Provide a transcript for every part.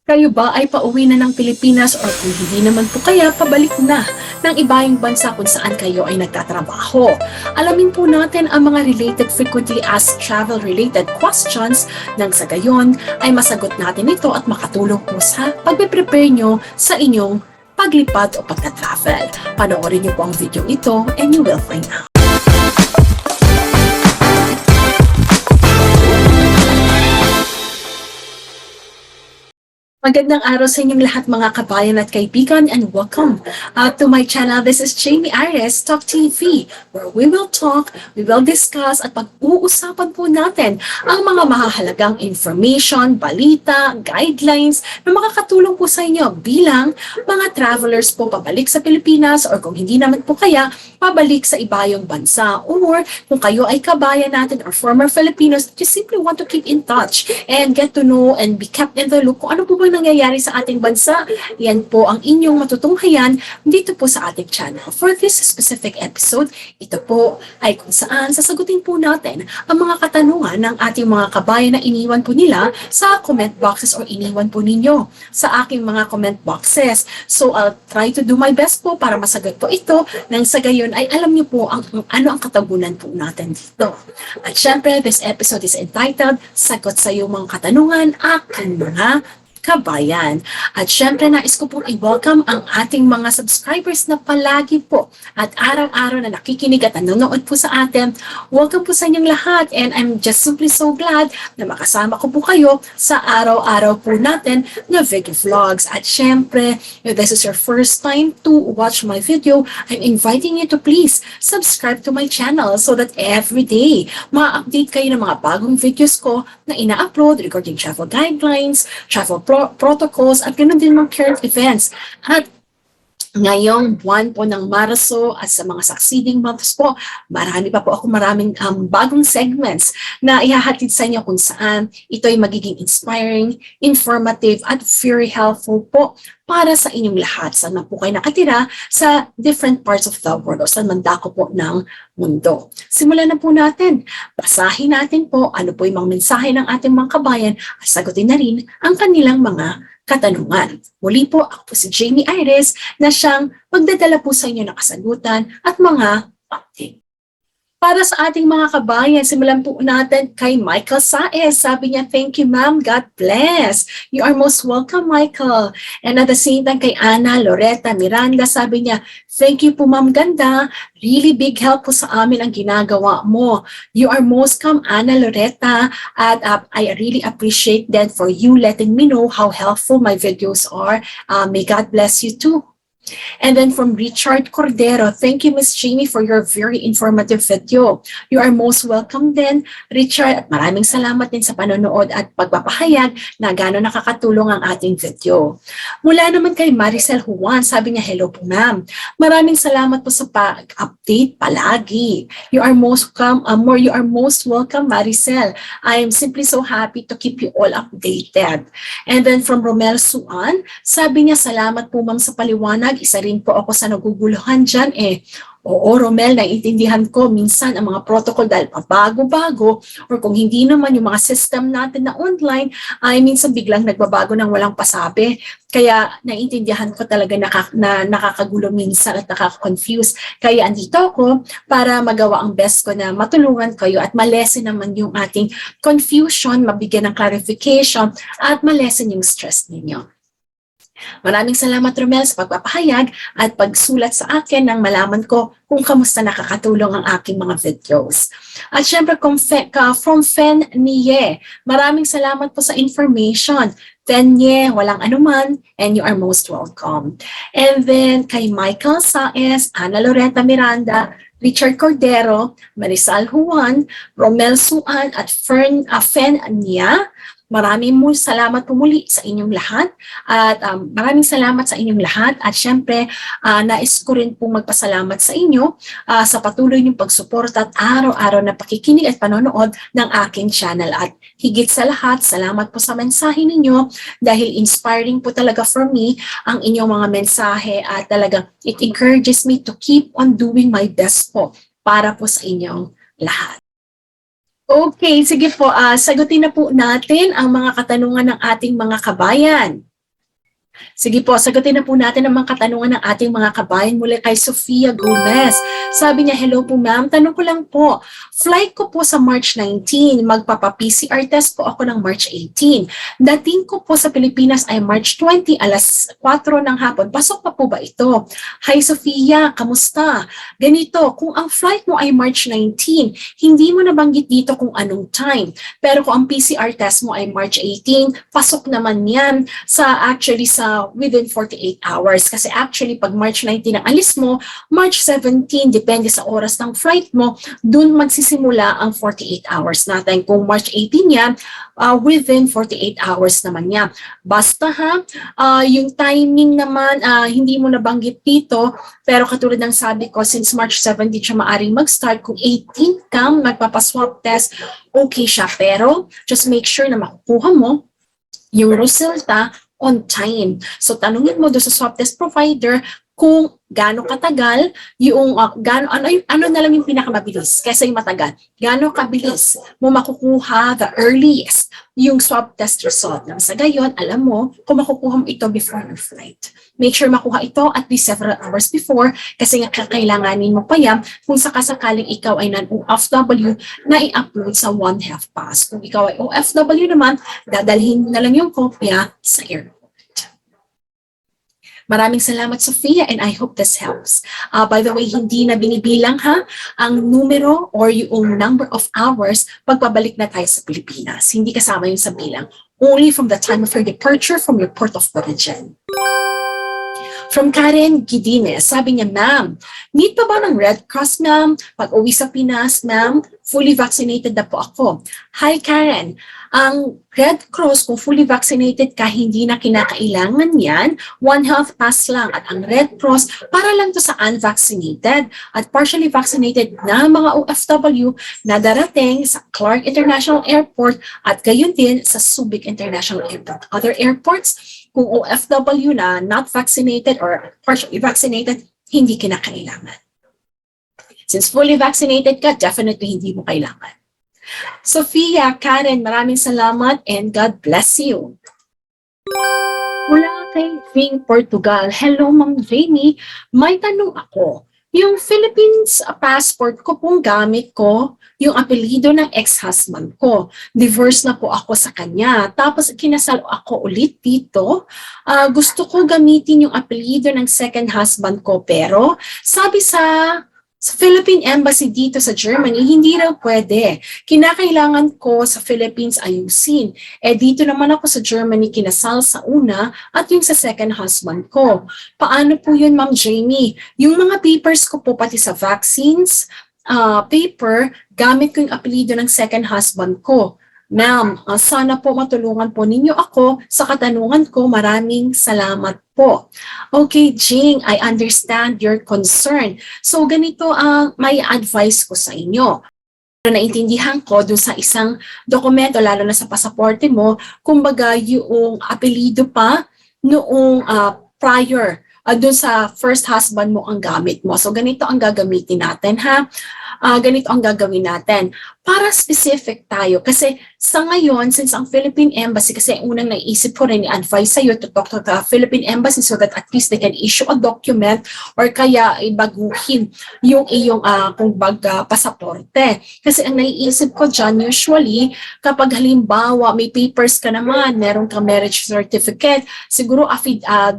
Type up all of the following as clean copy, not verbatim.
Kayo ba ay pauwi na ng Pilipinas o kung hindi naman po kaya pabalik na ng ibang bansa kung saan kayo ay nagtatrabaho? Alamin po natin ang mga related frequently asked travel-related questions nang sa gayon ay masagot natin ito at makatulong po sa pagpe-prepare nyo sa inyong paglipad o pagta-travel. Panoorin niyo po ang video ito and you will find out. Magandang araw sa inyong lahat mga kabayan at kaibigan and welcome to my channel. This is Jamey Iris TALK TV where we will talk, we will discuss at pag-uusapan po natin ang mga mahahalagang information, balita, guidelines na makakatulong po sa inyo bilang mga travelers po pabalik sa Pilipinas or kung hindi naman po kaya pabalik sa ibayong bansa or kung kayo ay kabayan natin or former Filipinos, just simply want to keep in touch and get to know and be kept in the loop kung ano po ba nangyayari sa ating bansa. Yan po ang inyong matutunghayan dito po sa ating channel. For this specific episode, ito po ay kung saan sasagutin po natin ang mga katanungan ng ating mga kabayan na iniwan po nila sa comment boxes or iniwan po ninyo sa aking mga comment boxes. So I'll try to do my best po para masagot po ito nang sa gayon ay alam niyo po ano ang katabunan po natin dito. At syempre, this episode is entitled Sagot sa iyong mga katanungan, aking mga kabayan. At syempre, nais ko pong i-welcome ang ating mga subscribers na palagi po at araw-araw na nakikinig at nanonood po sa atin. Welcome po sa inyong lahat and I'm just simply so glad na makasama ko po kayo sa araw-araw po natin na video vlogs. At syempre, if this is your first time to watch my video, I'm inviting you to please subscribe to my channel so that every day ma-update kayo ng mga bagong videos ko na ina-upload regarding travel guidelines, travel protocols at ganoon din mga current events. At ngayong buwan po ng Marso at sa mga succeeding months po, maraming bagong segments na ihahatid sa inyo kung saan ito ay magiging inspiring, informative at very helpful po para sa inyong lahat. Saan man po kayo nakatira sa different parts of the world o saan man dako po ng mundo. Simulan na po natin. Basahin natin po ano po yung mga mensahe ng ating mga kabayan at sagutin na rin ang kanilang mga katanungan. Muli po, ako po si Jamey Iris na siyang magdadala po sa inyo ng kasagutan at mga update. Para sa ating mga kabayan, simulan po natin kay Michael Saez. Sabi niya, thank you ma'am, God bless. You are most welcome, Michael. And at the same time kay Ana Loretta Miranda, sabi niya, thank you po ma'am, ganda. Really big help po sa amin ang ginagawa mo. You are most welcome, Ana Loretta. At I really appreciate that for you letting me know how helpful my videos are. May God bless you too. And then from Richard Cordero, thank you Miss Jamey for your very informative video. You are most welcome din, Richard, at maraming salamat din sa panonood at pagpapahayag na gano'n nakakatulong ang ating video. Mula naman kay Maricel Juan, sabi niya, hello po ma'am. Maraming salamat po sa pag-update palagi. You are most welcome, Maricel. I am simply so happy to keep you all updated. And then from Romel Suan, sabi niya, salamat po ma'am sa paliwanag. Isa rin po ako sa naguguluhan dyan eh. Oo, Romel, naiintindihan ko minsan ang mga protocol dahil bago-bago or kung hindi naman yung mga system natin na online ay minsan biglang nagbabago ng walang pasabi. Kaya naiintindihan ko talaga na nakakagulo minsan at nakaka-confuse. Kaya andito ako para magawa ang best ko na matulungan kayo at malesen naman yung ating confusion, mabigyan ng clarification at malesen yung stress ninyo. Maraming salamat Romel sa pagpapahayag at pagsulat sa akin nang malaman ko kung kamusta nakakatulong ang aking mga videos. At syempre from Fen Nie, maraming salamat po sa information. Fen Nie, walang anuman and you are most welcome. And then kay Michael Saez, Ana Loretta Miranda, Richard Cordero, Marisal Juan, Romel Suan at Fen Nie, maraming salamat po muli sa inyong lahat at maraming salamat sa inyong lahat at syempre nais ko rin pong magpasalamat sa inyo sa patuloy niyong pagsuporta at araw-araw na pakikinig at panonood ng aking channel at higit sa lahat, salamat po sa mensahe ninyo dahil inspiring po talaga for me ang inyong mga mensahe at talagang it encourages me to keep on doing my best po para po sa inyong lahat. Okay, sige po. Sagutin na po natin ang mga katanungan ng ating mga kabayan. Sige po, sagutin na po natin ang mga katanungan ng ating mga kabayan muli kay Sofia Gomez. Sabi niya, hello po ma'am, tanong ko lang po, flight ko po sa March 19, magpapa-PCR test po ako ng March 18. Dating ko po sa Pilipinas ay March 20, alas 4 ng hapon. Pasok pa po ba ito? Hi Sofia, kamusta? Ganito, kung ang flight mo ay March 19, hindi mo nabanggit dito kung anong time. Pero kung ang PCR test mo ay March 18, pasok naman yan sa within 48 hours. Kasi actually, pag March 19 ang alis mo, March 17, depende sa oras ng flight mo, dun magsisimula ang 48 hours natin. Kung March 18 yan, within 48 hours naman yan. Basta yung timing naman, hindi mo nabanggit dito, pero katulad ng sabi ko, since March 17 siya maaring mag-start, kung 18 ka magpapaswab test, okay siya. Pero just make sure na makukuha mo yung resulta on time. So tanungin mo doon sa swab test provider kung gaano katagal yung ano na lang yung pinakamabilis kaysa yung matagal. Gaano kabilis mo makukuha the earliest yung swab test result. Nang sa gayon, alam mo kung makukuha mo ito before your flight. Make sure makuha ito at least several hours before kasi nga kakailanganin mo pa yan kung sakasakaling ikaw ay non-OFW na i-upload sa One Health Pass. Kung ikaw ay OFW naman, dadalhin na lang yung kopya sa airport. Maraming salamat, Sophia, and I hope this helps. By the way, hindi na binibilang ang numero or yung number of hours pagpabalik na tayo sa Pilipinas. Hindi kasama yung sa bilang. Only from the time of your departure from your port of origin. From Karen Gidines, sabi niya, ma'am, need pa ba ng Red Cross, ma'am? Pag uwi sa Pinas, ma'am, fully vaccinated na po ako. Hi, Karen. Ang Red Cross, kung fully vaccinated ka, hindi na kinakailangan yan. One Health Pass lang. At ang Red Cross, para lang to sa unvaccinated at partially vaccinated na mga OFW na darating sa Clark International Airport at gayon din sa Subic International Airport. Other airports, kung OFW na not vaccinated or partially vaccinated, hindi kinakailangan. Since fully vaccinated ka, definitely hindi mo kailangan. Sophia, Karen, maraming salamat and God bless you. Mula kay Ving, Portugal. Hello, Ma'am Jamey. May tanong ako. Yung Philippines passport ko pong gamit ko yung apelido ng ex-husband ko. Divorce na po ako sa kanya. Tapos kinasal ako ulit dito. Gusto ko gamitin yung apelido ng second husband ko. Pero sabi sa Philippine Embassy dito sa Germany, hindi raw pwede. Kinakailangan ko sa Philippines ayusin. Dito naman ako sa Germany kinasal sa una at yung sa second husband ko. Paano po yun, Ma'am Jamey? Yung mga papers ko po, pati sa vaccines, paper, gamit ko yung apelido ng second husband ko. Ma'am, sana po matulungan po ninyo ako sa katanungan ko. Maraming salamat po. Okay, Jing, I understand your concern. So ganito ang may advice ko sa inyo. Naintindihan ko doon sa isang dokumento, lalo na sa pasaporte mo, kumbaga yung apelido pa noong prior doon sa first husband mo ang gamit mo. So ganito ang gagamitin natin ganito ang gagawin natin. Para specific tayo, kasi sa ngayon, since ang Philippine Embassy, kasi unang naisip ko rin i-advise sa'yo to talk to the Philippine Embassy so that at least they can issue a document or kaya ibaguhin yung iyong pasaporte. Kasi ang naiisip ko dyan, usually, kapag halimbawa may papers ka naman, meron kang marriage certificate, siguro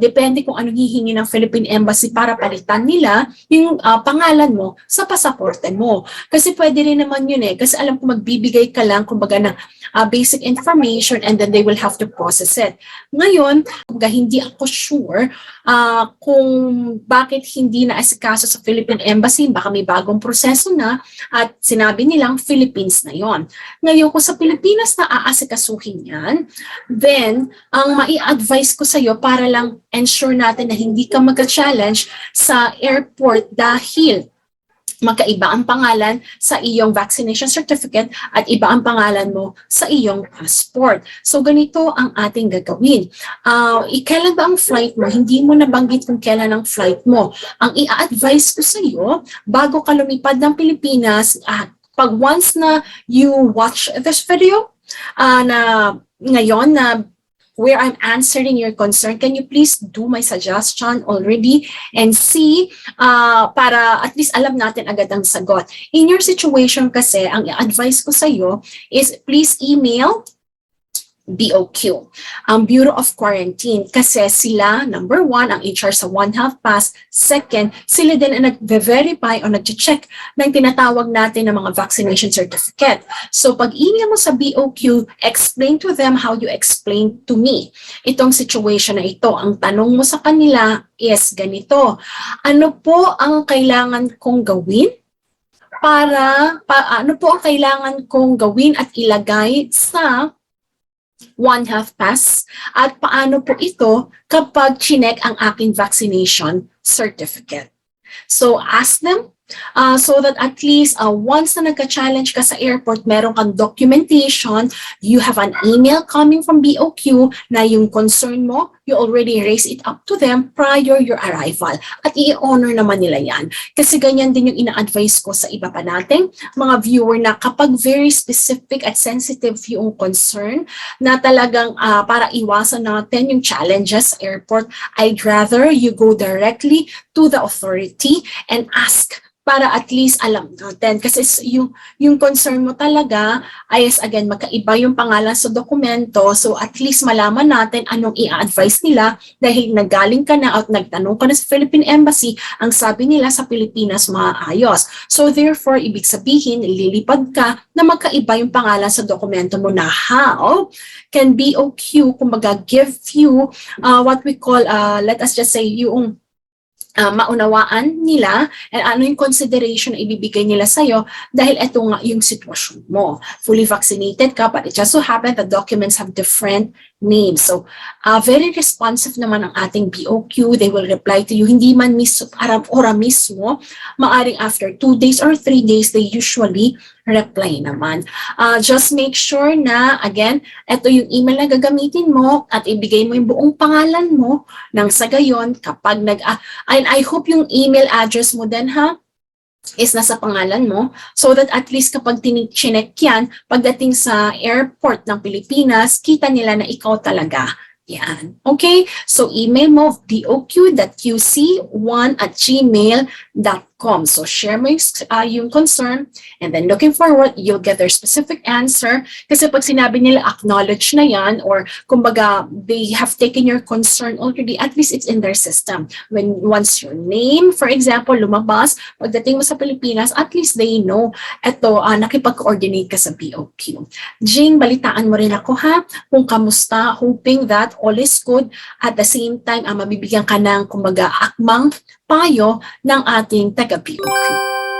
depende kung anong hihingi ng Philippine Embassy para palitan nila yung pangalan mo sa pasaporte mo. Kasi pwede rin naman yun kasi alam ko magbibigay ka lang kumbaga ng basic information and then they will have to process it. Ngayon, hindi ako sure kung bakit hindi na asikaso sa Philippine Embassy, baka may bagong proseso na at sinabi nilang Philippines na yon. Ngayon, kung sa Pilipinas na aasikasuhin yan, then ang mai-advise ko sa iyo para lang ensure natin na hindi ka magka-challenge sa airport dahil magkaiba ang pangalan sa iyong vaccination certificate at iba ang pangalan mo sa iyong passport. So ganito ang ating gagawin. Kailan ba ang flight mo? Hindi mo nabanggit kung kailan ang flight mo. Ang i-advise ko sa iyo, bago ka lumipad ng Pilipinas, pag once na you watch this video, na ngayon na where I'm answering your concern, can you please do my suggestion already and see para at least alam natin agad ang sagot. In your situation kasi, ang advice ko sa iyo is please email BOQ, ang Bureau of Quarantine, kasi sila, number one, ang HR sa One Health Pass, second, sila din ang nag-verify o nag-check ng tinatawag natin ng mga vaccination certificate. So pag email mo sa BOQ, explain to them how you explain to me itong situation na ito. Ang tanong mo sa kanila is ganito, ano po ang kailangan kong gawin? Ano po ang kailangan kong gawin at ilagay sa One Health Pass at paano po ito kapag chinek ang aking vaccination certificate. So ask them so that at least once na nagka-challenge ka sa airport, meron kang documentation, you have an email coming from BOQ na yung concern mo, you already raise it up to them prior your arrival. At i-honor naman nila yan. Kasi ganyan din yung ina-advise ko sa iba pa nating mga viewer na kapag very specific at sensitive yung concern na talagang para iwasan natin yung challenges sa airport, I'd rather you go directly to the authority and ask para at least alam natin. Kasi yung concern mo talaga ay again, magkaiba yung pangalan sa dokumento. So at least malaman natin anong i-advise nila dahil nagaling ka na at nagtanong ka na sa Philippine Embassy, ang sabi nila sa Pilipinas maayos. So therefore, ibig sabihin, lilipad ka na magkaiba yung pangalan sa dokumento mo na how can BOQ, kumbaga give you what we call, let us just say, yung maunawaan nila and ano yung consideration na ibibigay nila sa'yo dahil ito nga yung sitwasyon mo. Fully vaccinated ka, but it just so happens the documents have different names. So, very responsive naman ang ating BOQ. They will reply to you. Hindi man ora mismo, maaring after 2 days or 3 days, they usually reply naman. Just make sure na, again, ito yung email na gagamitin mo at ibigay mo yung buong pangalan mo nang sa gayon kapag and I hope yung email address mo din is nasa pangalan mo so that at least kapag chinek yan, pagdating sa airport ng Pilipinas, kita nila na ikaw talaga. Yan. Okay? So email mo boq.qc1@gmail.com. So share mo yung concern and then looking forward, you'll get their specific answer. Kasi pag sinabi nila acknowledge na yan or kumbaga they have taken your concern already, at least it's in their system. Once your name, for example, lumabas, pagdating mo sa Pilipinas, at least they know eto, nakipag-coordinate ka sa BOQ. Jing, balitaan mo rin ako kung kamusta, hoping that all is good. At the same time, mabibigyan ka ng kumbaga akmang payo ng ating taga-BOQ.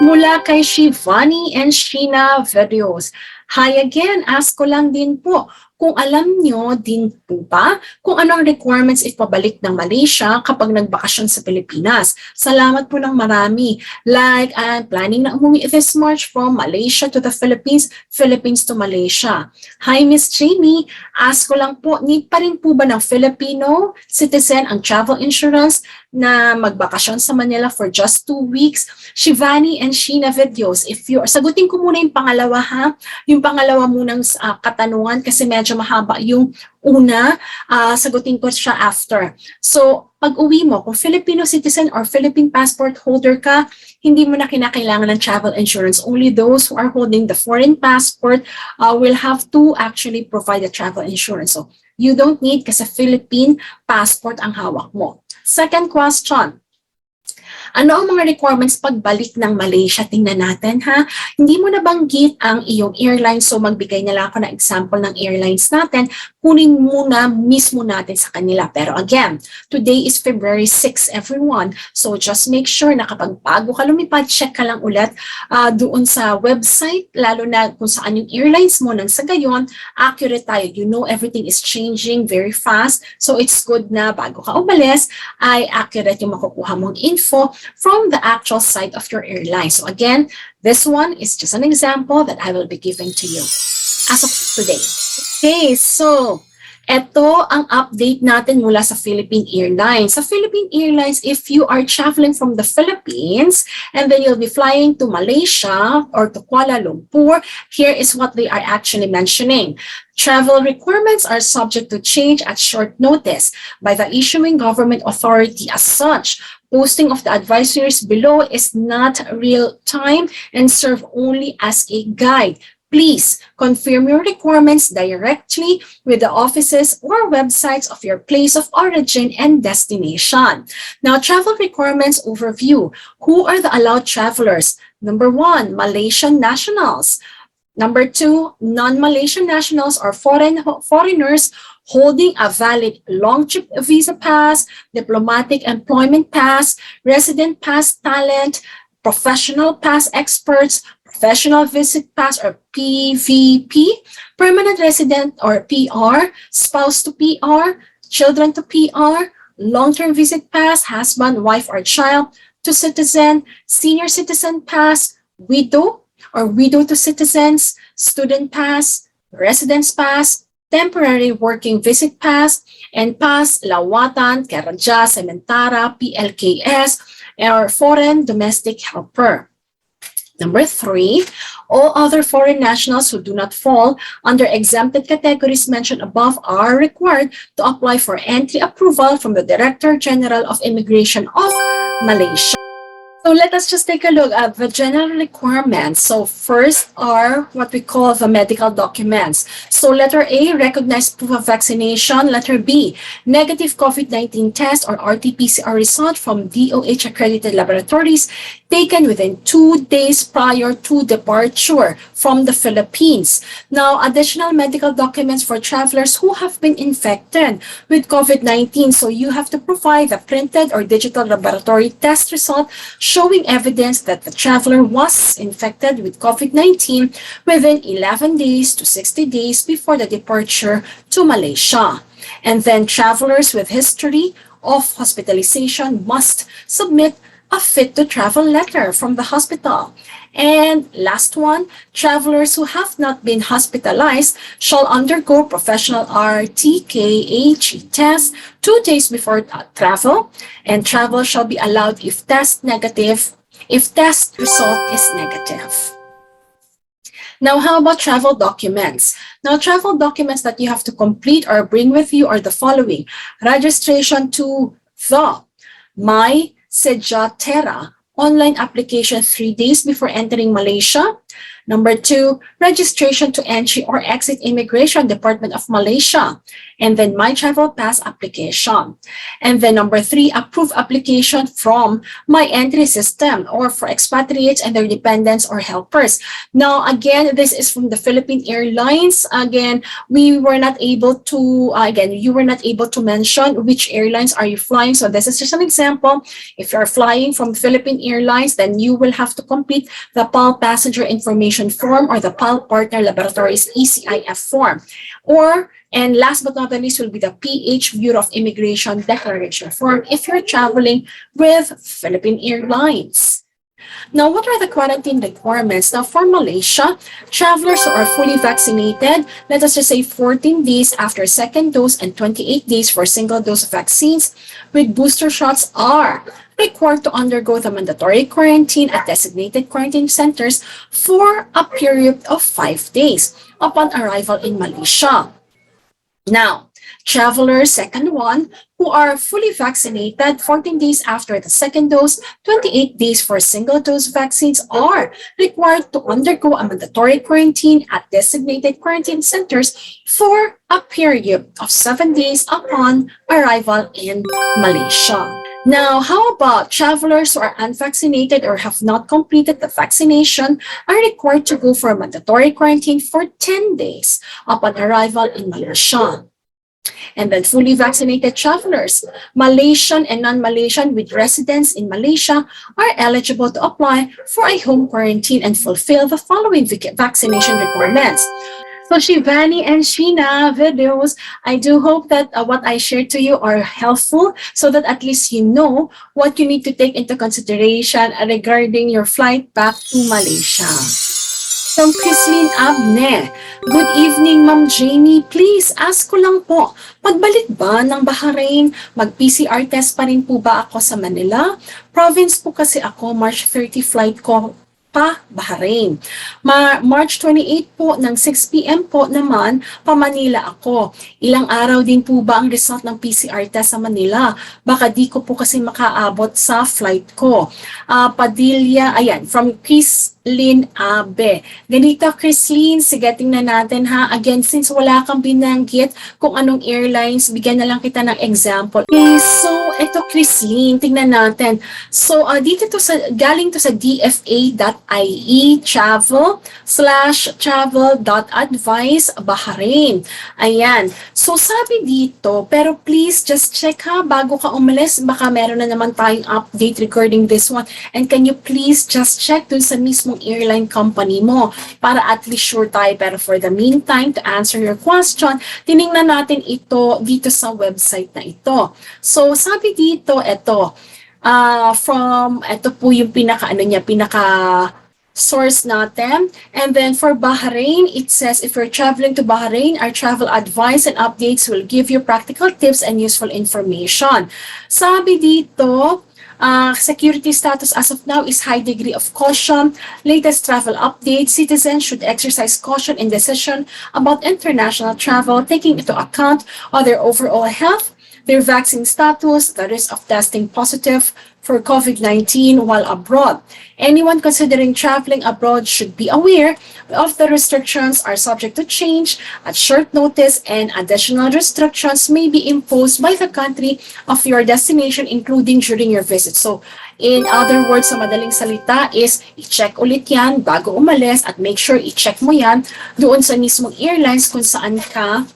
Mula kay Shivani and Sheena Videos. Hi again, ask ko lang din po kung alam nyo din po ba kung anong requirements if pabalik ng Malaysia kapag nagbakasyon sa Pilipinas. Salamat po ng marami. Like, I'm planning na umuwi this March from Malaysia to the Philippines, Philippines to Malaysia. Hi, Miss Jamey. Ask ko lang po, need pa rin po ba ng Filipino citizen ang travel insurance na magbakasyon sa Manila for just 2 weeks? Shivani and Sheena Videos, sagutin ko muna yung pangalawa yung pangalawa munang katanungan kasi medyo mahaba yung una, sagutin ko siya after. So, pag uwi mo, kung Filipino citizen or Philippine passport holder ka, hindi mo na kinakailangan ng travel insurance. Only those who are holding the foreign passport will have to actually provide the travel insurance. So, you don't need kasi Philippine passport ang hawak mo. Second question. Ano ang mga requirements pagbalik ng Malaysia? Tingnan natin Hindi mo nabanggit ang iyong airline, so magbigay na lang ako ng example ng airlines natin. Kunin muna mismo natin sa kanila. Pero again, today is February 6, everyone. So just make sure na kapag bago ka lumipad, check ka lang ulit doon sa website, lalo na kung saan yung airlines mo. Nang sa gayon, accurate tayo. You know everything is changing very fast. So it's good na bago ka umalis, ay accurate yung makukuha mong info from the actual site of your airline. So again, this one is just an example that I will be giving to you as of today. Okay, so Ito ang update natin mula sa Philippine Airlines. Sa Philippine Airlines, if you are traveling from the Philippines and then you'll be flying to Malaysia or to Kuala Lumpur, here is what they are actually mentioning. Travel requirements are subject to change at short notice by the issuing government authority. As such, posting of the advisories below is not real time and serve only as a guide. Please confirm your requirements directly with the offices or websites of your place of origin and destination. Now, travel requirements overview. Who are the allowed travelers? Number 1, Malaysian nationals. Number 2, non-Malaysian nationals or foreigners holding a valid long trip visa pass, diplomatic employment pass, resident pass talent, professional pass experts, professional visit pass or PVP, permanent resident or PR, spouse to PR, children to PR, long-term visit pass, husband, wife, or child to citizen, senior citizen pass, widow or widow to citizens, student pass, residence pass, temporary working visit pass, and pass lawatan, Karaja, Sementara, PLKS, or foreign domestic helper. Number 3, all other foreign nationals who do not fall under exempted categories mentioned above are required to apply for entry approval from the Director General of Immigration of Malaysia. So let us just take a look at the general requirements. So first are what we call the medical documents. So letter A, recognized proof of vaccination. Letter B, negative COVID-19 test or RT-PCR result from DOH accredited laboratories taken within 2 days prior to departure from the Philippines. Now, additional medical documents for travelers who have been infected with COVID-19. So you have to provide a printed or digital laboratory test result showing evidence that the traveler was infected with COVID-19 within 11 days to 60 days before the departure to Malaysia. And then travelers with history of hospitalization must submit a fit-to-travel letter from the hospital. And last one, travelers who have not been hospitalized shall undergo professional RT-KHE test 2 days before travel, and travel shall be allowed if test result is negative. Now, how about travel documents? Now, travel documents that you have to complete or bring with you are the following: registration to the My Sejatera online application 3 days before entering Malaysia. Number 2, registration to entry or exit Immigration Department of Malaysia. And then My Travel Pass application. And then number 3, approved application from My Entry System or for expatriates and their dependents or helpers. Now, again, this is from the Philippine Airlines. Again, you were not able to mention which airlines are you flying. So this is just an example. If you're flying from Philippine Airlines, then you will have to complete the PAL Passenger Information Form or the PAL Partner Laboratories ECIF form. And last but not the least will be the PH Bureau of Immigration Declaration form if you're traveling with Philippine Airlines. Now, what are the quarantine requirements? Now, for Malaysia, travelers who are fully vaccinated, let us just say 14 days after second dose and 28 days for single dose vaccines with booster shots are required to undergo the mandatory quarantine at designated quarantine centers for a period of 5 days upon arrival in Malaysia. Now, travelers, second one, who are fully vaccinated 14 days after the second dose, 28 days for single dose vaccines are required to undergo a mandatory quarantine at designated quarantine centers for a period of 7 days upon arrival in Malaysia. Now, how about travelers who are unvaccinated or have not completed the vaccination are required to go for a mandatory quarantine for 10 days upon arrival in Malaysia. And then fully vaccinated travelers, Malaysian and non-Malaysian with residence in Malaysia are eligible to apply for a home quarantine and fulfill the following vaccination requirements. So Shivani and Sheena videos, I do hope that what I shared to you are helpful so that at least you know what you need to take into consideration regarding your flight back to Malaysia. From Christine Abne, Good evening, Ma'am Jamie. Please, ask ko lang po, pagbalik ba ng Bahrain, mag-PCR test pa rin po ba ako sa Manila? Province po kasi ako, March 30 flight ko pa Bahrain. March 28 po ng 6 p.m. po naman, pa Manila ako. Ilang araw din po ba ang result ng PCR test sa Manila? Baka di ko po kasi makaabot sa flight ko. Padilla, ayan, from Chrislyn Abe. Ganito, Chrislyn, sige, tingnan natin ha. Again, since wala kang binanggit kung anong airlines, bigyan na lang kita ng example. Okay, so ito Chrislyn, tingnan natin. So, dito to sa, galing to sa dfa.ie travel/travel.advice Bahrain. Ayan. So, sabi dito, pero please just check ha, bago ka umalis, baka meron na naman tayong update regarding this one. And can you please just check dun sa mismong airline company mo para at least sure tayo. Pero for the meantime, to answer your question, tiningnan natin ito dito sa website na ito. So, sabi dito, ito, ito po yung pinaka source natin. And then for Bahrain, it says, if you're traveling to Bahrain, our travel advice and updates will give you practical tips and useful information. Sabi dito, security status as of now is high degree of caution. Latest travel updates, citizens should exercise caution in decision about international travel, taking into account their overall health, their vaccine status, the risk of testing positive for COVID-19 while abroad. Anyone considering traveling abroad should be aware of the restrictions are subject to change at short notice, and additional restrictions may be imposed by the country of your destination, including during your visit. So, in other words, sa madaling salita is, i-check ulit yan bago umalis at make sure i-check mo yan doon sa mismong airlines kung saan ka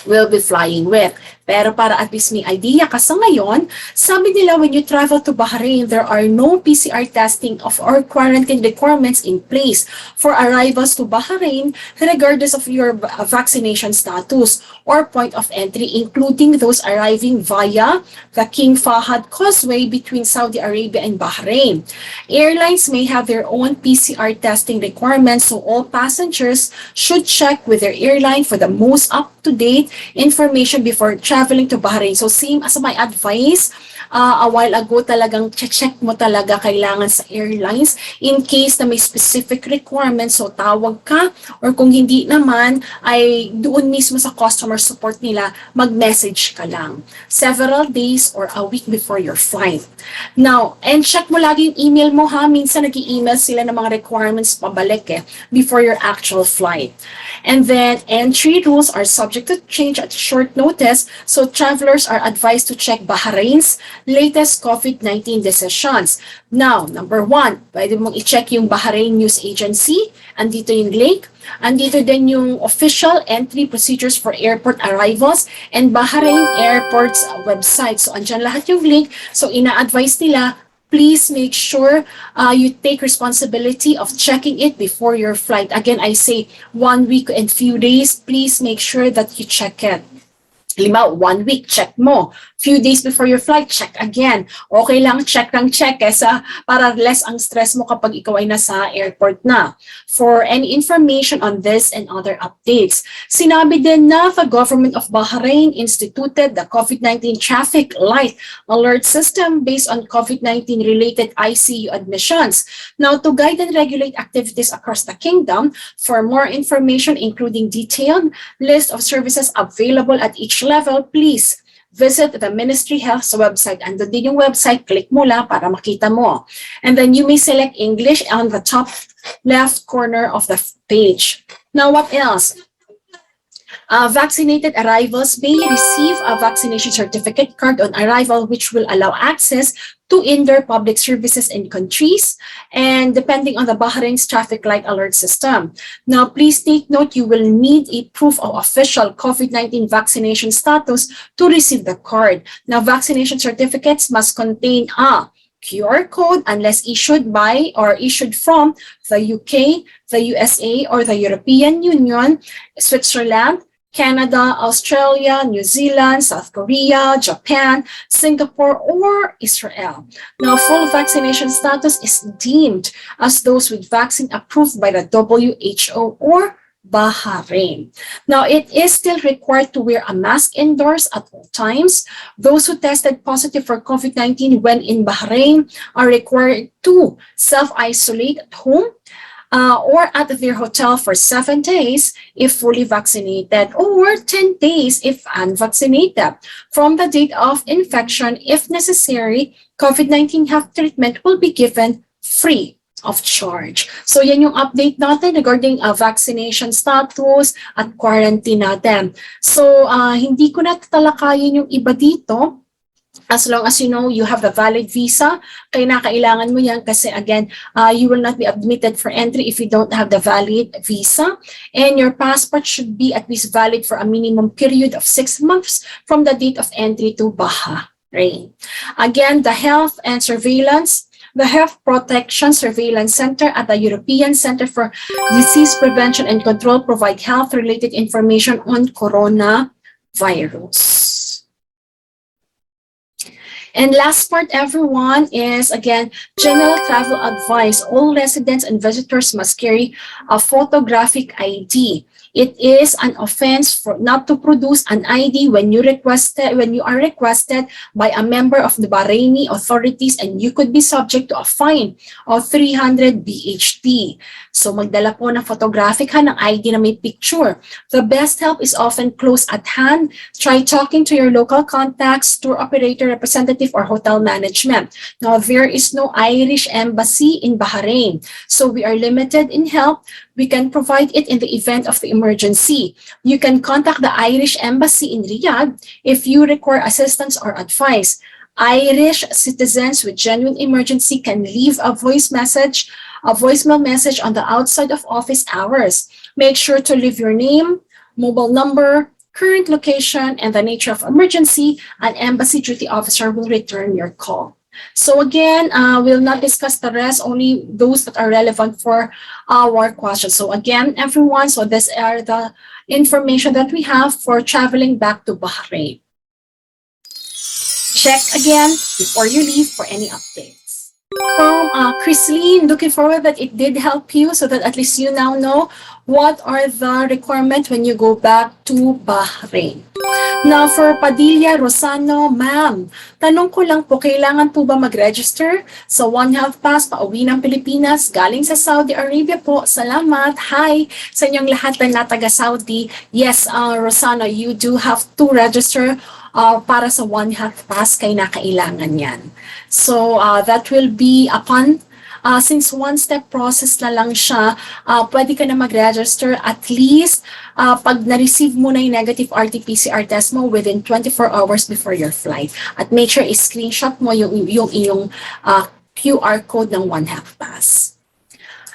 will be flying with. Pero para at least may idea ka sa ngayon, sabi nila when you travel to Bahrain, there are no PCR testing of or quarantine requirements in place for arrivals to Bahrain regardless of your vaccination status or point of entry, including those arriving via the King Fahd Causeway between Saudi Arabia and Bahrain. Airlines may have their own PCR testing requirements, so all passengers should check with their airline for the most up-to-date information before traveling to Bahrain. So same as my advice a while ago, talagang check mo talaga kailangan sa airlines in case na may specific requirements. So tawag ka, or kung hindi naman ay doon mismo sa customer support nila, mag-message ka lang several days or a week before your flight. Now, and check mo lagi yung email mo ha. Minsan nag-i-email sila ng mga requirements pabalik before your actual flight. And then entry rules are subject to change at short notice. So travelers are advised to check Bahrain's latest COVID-19 decisions. Now, number 1, pwede mong i-check yung Bahrain News Agency. Andito yung link. Andito din yung official entry procedures for airport arrivals and Bahrain Airport's website. So andyan lahat yung link. So ina-advise nila, please make sure you take responsibility of checking it before your flight. Again, I say 1 week and few days, please make sure that you check it. Lima, 1 week, check mo. Few days before your flight, check again. Okay lang, check kesa para less ang stress mo kapag ikaw ay nasa airport na. For any information on this and other updates, sinabi din na the government of Bahrain instituted the COVID-19 traffic light alert system based on COVID-19 related ICU admissions. Now, to guide and regulate activities across the kingdom, for more information including detailed list of services available at each level, please visit the Ministry Health's website. Andun din yung website, click mo lang para makita mo. And then you may select English on the top left corner of the page. Now, what else? Vaccinated arrivals may receive a vaccination certificate card on arrival, which will allow access to indoor public services in countries, and depending on the Bahrain's traffic light alert system. Now, please take note, you will need a proof of official COVID-19 vaccination status to receive the card. Now, vaccination certificates must contain a QR code unless issued by or issued from the UK, the USA, or the European Union, Switzerland, Canada, Australia, New Zealand, South Korea, Japan, Singapore, or Israel. Now, full vaccination status is deemed as those with vaccine approved by the WHO or Bahrain. Now, it is still required to wear a mask indoors at all times. Those who tested positive for COVID-19 when in Bahrain are required to self-isolate at home or at their hotel for 7 days if fully vaccinated or 10 days if unvaccinated. From the date of infection, if necessary, COVID-19 health treatment will be given free of charge. So yan yung update natin regarding vaccination status at quarantine natin. So hindi ko na tatalakayin yung iba dito. As long as you know you have a valid visa, kailangan mo yan kasi again, you will not be admitted for entry if you don't have the valid visa. And your passport should be at least valid for a minimum period of 6 months from the date of entry to Bahrain. Again, the health and surveillance, the Health Protection Surveillance Center at the European Center for Disease Prevention and Control provide health-related information on coronavirus. And last part, everyone, is again, general travel advice. All residents and visitors must carry a photographic ID. It is an offense for not to produce an ID when you are requested by a member of the Bahraini authorities, and you could be subject to a fine of 300 BHT. So magdala po ng photographic ng ID na may picture. The best help is often close at hand. Try talking to your local contacts, tour operator, representative, or hotel management. Now, there is no Irish embassy in Bahrain, so we are limited in help. We can provide it in the event of the emergency. You can contact the Irish embassy in Riyadh if you require assistance or advice. Irish citizens with genuine emergency can leave a voicemail message on the outside of office hours. Make sure to leave your name, mobile number, current location, and the nature of emergency. An embassy duty officer will return your call. So again, we'll not discuss the rest, only those that are relevant for our questions. So again, everyone, so these are the information that we have for traveling back to Bahrain. Check again before you leave for any updates. From Chrisleen, looking forward that it did help you so that at least you now know what are the requirements when you go back to Bahrain. Now for Padilla Rosano, ma'am, tanong ko lang po, kailangan po ba mag-register sa One Health Pass pauwi ng Pilipinas galing sa Saudi Arabia po? Salamat. Hi sa inyong lahat na taga-Saudi. Yes, Rosano, you do have to register para sa One Health Pass, kailangan yan. So that will be upon since one-step process na lang siya, pwede ka na mag-register at least pag na-receive mo na yung negative RT-PCR test mo within 24 hours before your flight. At make sure i-screenshot mo yung iyong QR code ng One Health Pass.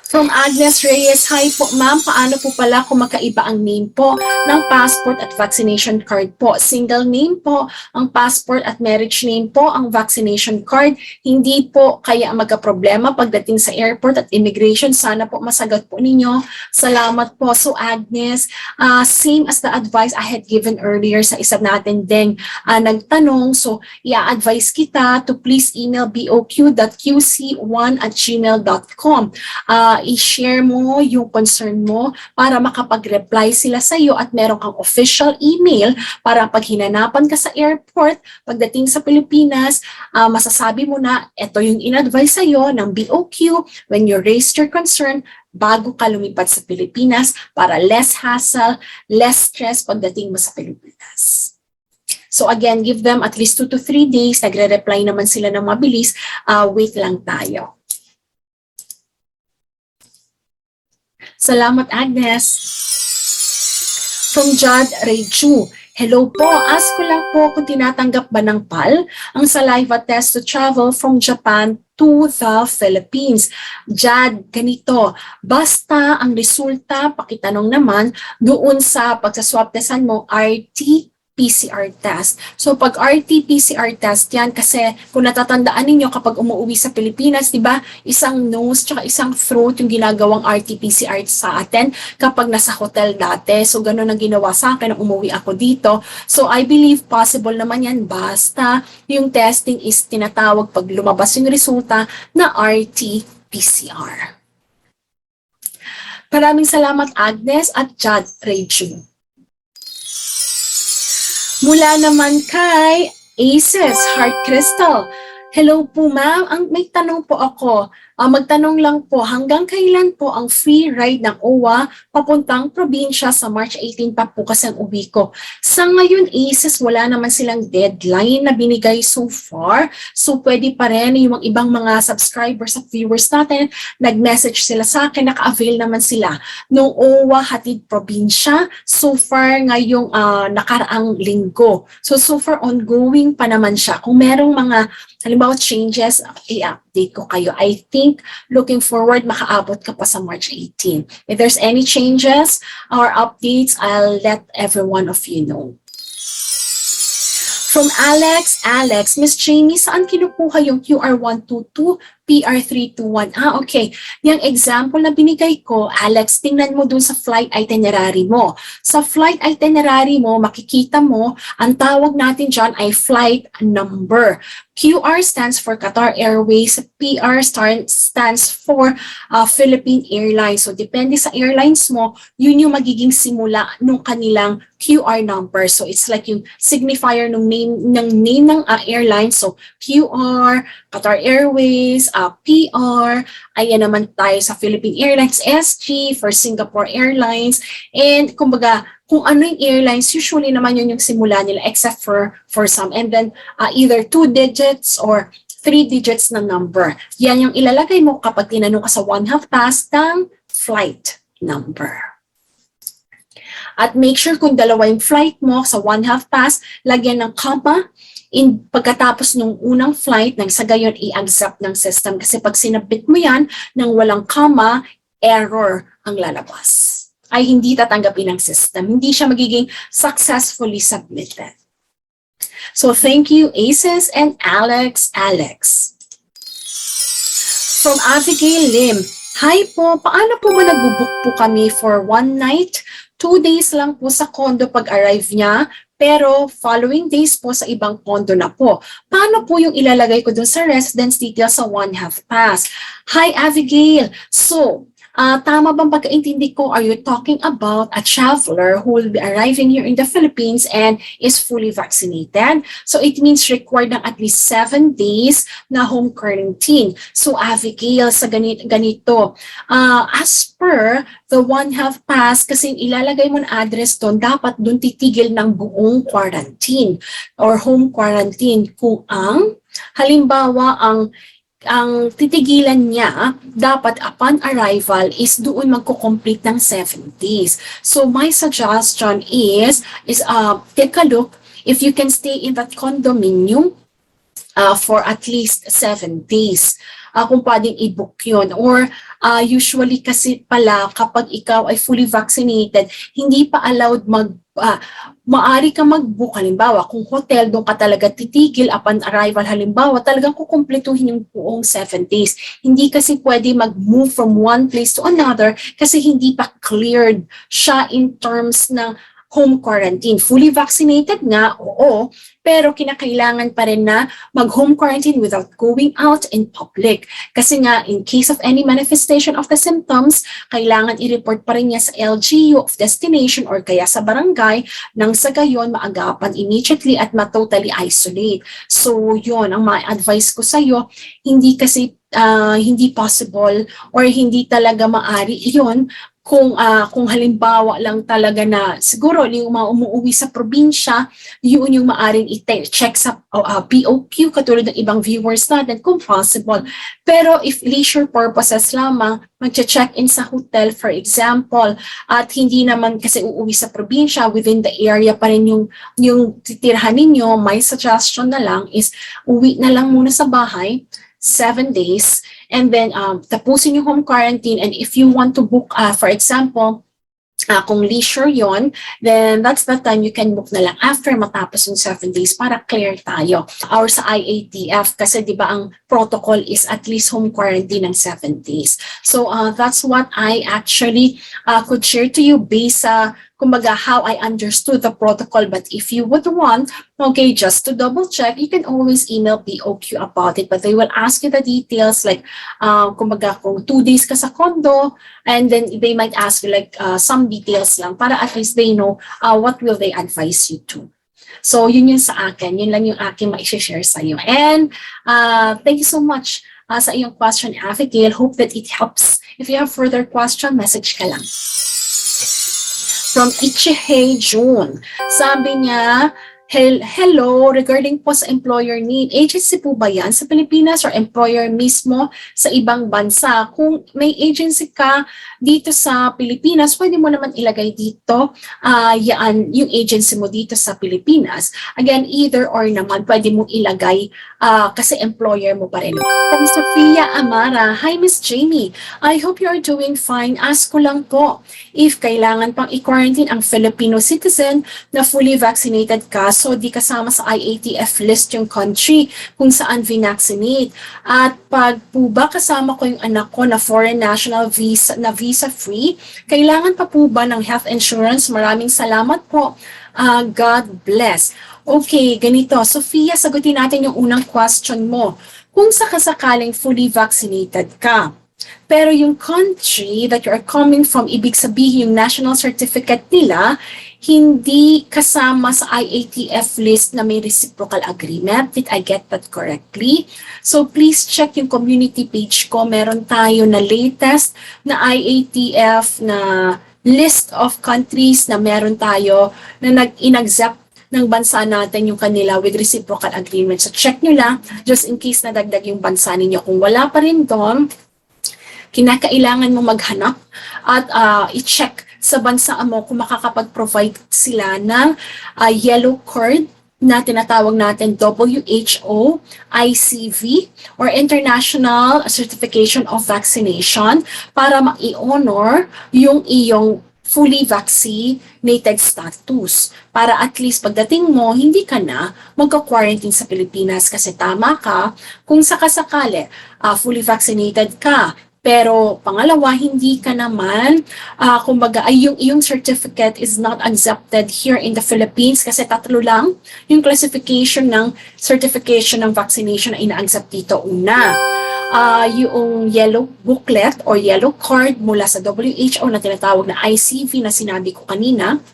From Agnes Reyes, hi po ma'am, paano po pala kung magkaiba ang name po ng passport at vaccination card po? Single name po ang passport at marriage name po ang vaccination card. Hindi po kaya magka-problema pagdating sa airport at immigration. Sana po masagot po ninyo. Salamat po. So Agnes, same as the advice I had given earlier sa isa natin ding nagtanong. So i-advise kita to please email boq.qc1@gmail.com. I-share mo yung concern mo para makapag-reply sila sa iyo at meron kang official email para pag hinanapan ka sa airport, pagdating sa Pilipinas, masasabi mo na ito yung in-advise sa iyo ng BOQ when you raised your concern bago ka lumipat sa Pilipinas para less hassle, less stress pagdating mo sa Pilipinas. So again, give them at least 2 to 3 days. Nagre-reply naman sila ng mabilis. Wait lang tayo. Salamat, Agnes. From Jad Reju. Hello po, ask ko lang po kung tinatanggap ba ng PAL ang saliva test to travel from Japan to the Philippines. Jad, ganito, basta ang resulta, pakitanong naman, doon sa pagsaswab testan mo, RT-PCR test. So pag RT-PCR test yan, kasi kung natatandaan ninyo kapag umuwi sa Pilipinas, di ba, isang nose tsaka isang throat yung ginagawang RT-PCR sa atin kapag nasa hotel dati. So ganun ang ginawa sa akin nung umuwi ako dito. So I believe possible naman yan basta yung testing is tinatawag pag lumabas yung resulta na RT-PCR. Maraming salamat Agnes at Jad Rachel. Mula naman kay Aces Heart Crystal. Hello po ma'am, may tanong po ako. Magtanong lang po, hanggang kailan po ang free ride ng OWA papuntang probinsya sa March 18 pa po kasi ang uwi ko. Sa ngayon, Aces, wala naman silang deadline na binigay so far. So pwede pa rin yung ibang mga subscribers at viewers natin, nag-message sila sa akin, naka-avail naman sila nung OWA hatid probinsya so far ngayong nakaraang linggo. So far ongoing pa naman siya. Kung merong mga halimbawa changes, i-update ko kayo. I think looking forward, makaabot ka pa sa March 18. If there's any changes or updates, I'll let every one of you know. From Alex, Miss Jamey, saan kinukuha yung QR122, PR321? Okay. Yung example na binigay ko, Alex, tingnan mo dun sa flight itinerary mo. Sa flight itinerary mo, makikita mo, ang tawag natin dyan ay flight number. QR stands for Qatar Airways, PR stands for Philippine Airlines. So, depende sa airlines mo, yun yung magiging simula ng kanilang QR number. So, it's like yung signifier ng name ng airline. So, QR, Qatar Airways, PR, ayan naman tayo sa Philippine Airlines, SG, for Singapore Airlines, and kumbaga, kung ano yung airlines, usually naman yun yung simula nila except for some. And then either 2 digits or 3 digits na number. Yan yung ilalagay mo kapag tinanong ka sa 1/2 pass ng flight number. At make sure kung dalawa yung flight mo sa 1/2 pass, lagyan ng comma pagkatapos ng unang flight, nang sa gayon i-accept ng system. Kasi pag sinabit mo yan ng walang comma, error ang lalabas. Ay hindi tatanggapin ng system. Hindi siya magiging successfully submitted. So thank you, Aces and Alex. From Abigail Lim, hi po, paano po ba nagbubook po kami for 1 night? 2 days lang po sa condo pag-arrive niya, pero following days po sa ibang condo na po. Paano po yung ilalagay ko dun sa residence detail sa 1/2 pass? Hi, Abigail. So, tama bang pagkaintindi ko, are you talking about a traveler who will be arriving here in the Philippines and is fully vaccinated? So it means required ng at least 7 days na home quarantine. So Abigail, sa ganito, as per the 1/2 pass, kasi ilalagay mo na address doon, dapat doon titigil ng buong quarantine or home quarantine kung halimbawa ang titigilan niya dapat upon arrival is doon magko-complete ng 7 days. So my suggestion is take a look if you can stay in that condominium for at least 7 days. Kung pwedeng i-book yun. Or usually kasi pala kapag ikaw ay fully vaccinated, hindi pa allowed maaari ka mag-book, halimbawa, kung hotel, doon ka talaga titigil upon arrival, halimbawa, talagang kukumpletuhin yung buong 7 days. Hindi kasi pwede mag-move from one place to another kasi hindi pa cleared siya in terms ng home quarantine. Fully vaccinated nga, oo, pero kinakailangan pa rin na mag-home quarantine without going out in public. Kasi nga, in case of any manifestation of the symptoms, kailangan i-report pa rin niya sa LGU of destination or kaya sa barangay nang sa gayon maagapan immediately at ma-totally isolate. So, yun, ang ma-advise ko sa'yo, hindi kasi hindi possible or hindi talaga maari iyon kung halimbawa lang talaga na siguro yung mga umuwi sa probinsya, yun yung maaring i-check sa POQ katulad ng ibang viewers natin kung possible. Pero if leisure purposes lamang, mag-check-in sa hotel for example, at hindi naman kasi uuwi sa probinsya, within the area pa rin yung titirhan ninyo, my suggestion na lang is uwi na lang muna sa bahay, 7 days, and then tapusin yung home quarantine. And if you want to book, for example, kung leisure yon, then that's the time you can book na lang after matapos yung 7 days para clear tayo. Or sa IATF, kasi di ba ang protocol is at least home quarantine ng 7 days. So that's what I actually could share to you based sa kumbaga how I understood the protocol. But if you would want, okay, just to double check, you can always email POQ about it. But they will ask you the details like kumbaga kung 2 days ka sa condo, and then they might ask you like some details lang para at least they know what will they advise you to. So yun yung sa akin, yun lang yung aking ma-share sa iyo. And thank you so much sa iyong question, Abigail. Hope that it helps. If you have further question, message ka lang. From Ichihei June, sabi niya, hello, regarding po sa employer need, agency po ba yan sa Pilipinas or employer mismo sa ibang bansa? Kung may agency ka dito sa Pilipinas, pwede mo naman ilagay dito yung agency mo dito sa Pilipinas. Again, either or naman, pwede mo ilagay kasi employer mo pa rin. From Sofia Amara, hi Miss Jamey, I hope you are doing fine. Ask ko lang po, if kailangan pang i-quarantine ang Filipino citizen na fully vaccinated ka, so di kasama sa IATF list yung country kung saan vinaccinate. At pag po ba kasama ko yung anak ko na foreign national visa free, kailangan pa po ba ng health insurance? Maraming salamat po. God bless. Okay, ganito. Sophia, sagutin natin yung unang question mo. Kung sakasakaling fully vaccinated ka, pero yung country that you are coming from, ibig sabihin yung national certificate nila, hindi kasama sa IATF list na may reciprocal agreement. Did I get that correctly? So please check yung community page ko. Meron tayo na latest na IATF na list of countries na meron tayo na nag-inaccept ng bansa natin yung kanila with reciprocal agreement. So check nyo lang, just in case nadagdag yung bansa ninyo. Kung wala pa rin doon, kinakailangan mo maghanap at i-check sa bansa mo kung makakapag-provide sila ng yellow card na tinatawag natin WHO, ICV, or International Certification of Vaccination para ma-i-honor yung iyong fully vaccinated status. Para at least pagdating mo, hindi ka na magka-quarantine sa Pilipinas kasi tama ka kung sakasakali fully vaccinated ka. Pero pangalawa, hindi ka naman, kumbaga, ay yung iyong certificate is not accepted here in the Philippines kasi 3 lang yung classification ng certification ng vaccination na ina-accept dito. Una, yung yellow booklet or yellow card mula sa WHO na tinatawag na ICV na sinabi ko kanina,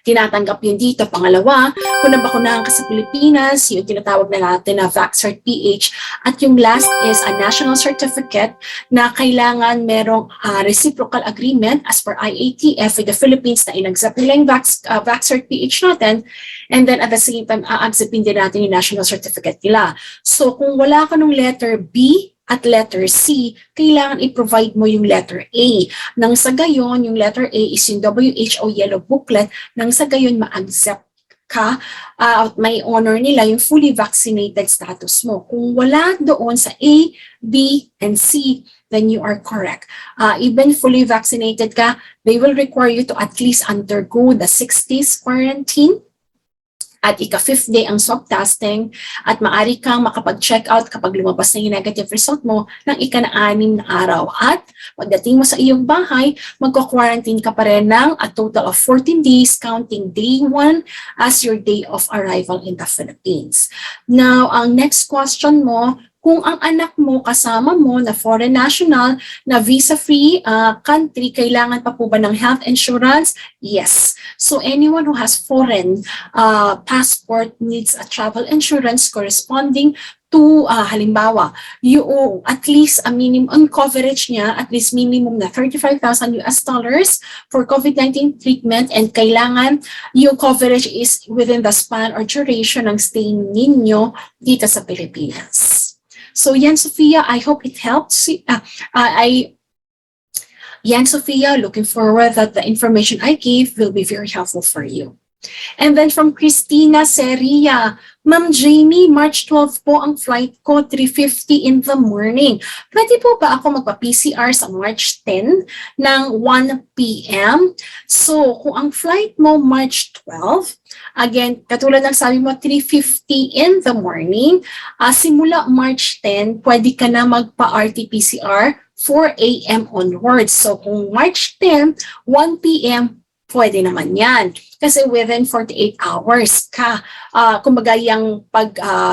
tinatanggap yun dito. Pangalawa, kung nabakunahan ka sa Pilipinas, yung tinatawag na natin na VaxCert-PH. At yung last is a national certificate na kailangan merong reciprocal agreement as per IATF with the Philippines na in-accept nila yung VaxCert-PH natin. And then at the same time, a-acceptin din natin yung national certificate nila. So kung wala ka ng letter B, at letter C, kailangan i-provide mo yung letter A. Nang sa gayon, yung letter A is yung WHO Yellow Booklet. Nang sa gayon, ma-accept ka at may honor nila yung fully vaccinated status mo. Kung wala doon sa A, B, and C, then you are correct. Even fully vaccinated ka, they will require you to at least undergo the 6 days quarantine. At ika-5th day ang swab testing at maaari kang makapag-check out kapag lumabas na yung negative result mo ng ika-6 na araw. At pagdating mo sa iyong bahay, magko-quarantine ka pa rin ng a total of 14 days counting day 1 as your day of arrival in the Philippines. Now, ang next question mo, kung ang anak mo kasama mo na foreign national na visa-free country, kailangan pa po ba ng health insurance? Yes. So anyone who has foreign passport needs a travel insurance corresponding to halimbawa, yung at least a minimum coverage niya, at least minimum na $35,000 for COVID-19 treatment, and kailangan yung coverage is within the span or duration ng stay ninyo dito sa Pilipinas. So yan, Sophia, I hope it helps. Yan, Sophia, looking forward that the information I gave will be very helpful for you. And then from Christina Seria, Ma'am Jamie, March 12 po ang flight ko, 3:50 in the morning. Pwede po ba ako magpa-PCR sa March 10 ng 1 p.m.? So, kung ang flight mo March 12, again, katulad ng sabi mo, 3:50 in the morning, simula March 10, pwede ka na magpa-RT-PCR 4 a.m. onwards. So, kung March 10, 1 p.m., pwede naman yan. Kasi within 48 hours ka, kumbaga yung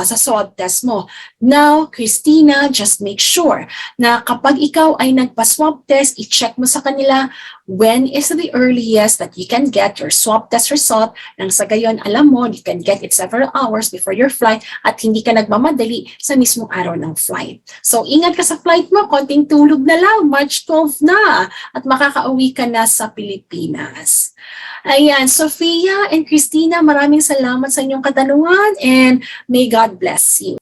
sa swab test mo. Now, Christina, just make sure na kapag ikaw ay nagpa-swab test, i-check mo sa kanila when is the earliest that you can get your swab test result. Nang sa gayon, alam mo, you can get it several hours before your flight at hindi ka nagmamadali sa mismong araw ng flight. So, ingat ka sa flight mo, konting tulog na lang, March 12 na, at makakauwi ka na sa Pilipinas. Ayan, Sophia and Christina, maraming salamat sa inyong katanungan and may God bless you.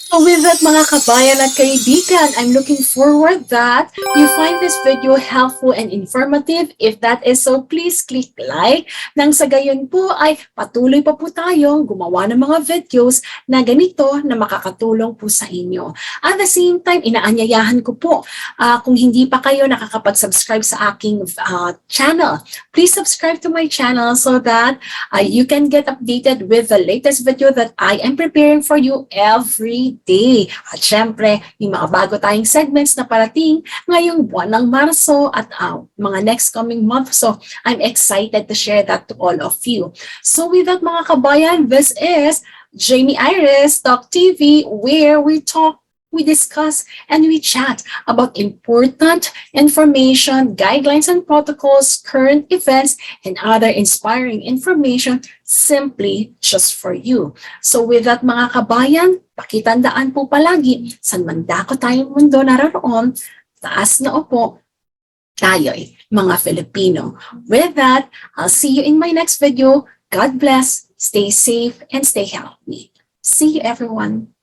So with that mga kabayan at kaibigan, I'm looking forward that you find this video helpful and informative. If that is so, please click like. Nang sa gayon po ay patuloy pa po tayong gumawa ng mga videos na ganito na makakatulong po sa inyo. At the same time, inaanyayahan ko po kung hindi pa kayo nakakapag-subscribe sa aking channel, please subscribe to my channel so that you can get updated with the latest video that I am preparing for you every day. At syempre, yung mga bago tayong segments na parating ngayong buwan ng Marso at mga next coming month. So, I'm excited to share that to all of you. So, with that mga kabayan, this is Jamey Iris TALK TV, where we talk, we discuss, and we chat about important information, guidelines and protocols, current events, and other inspiring information simply just for you. So with that mga kabayan, pakitandaan po palagi, saan man dako tayong mundo naroon, taas na upo, tayo'y mga Filipino. With that, I'll see you in my next video. God bless, stay safe, and stay healthy. See you everyone.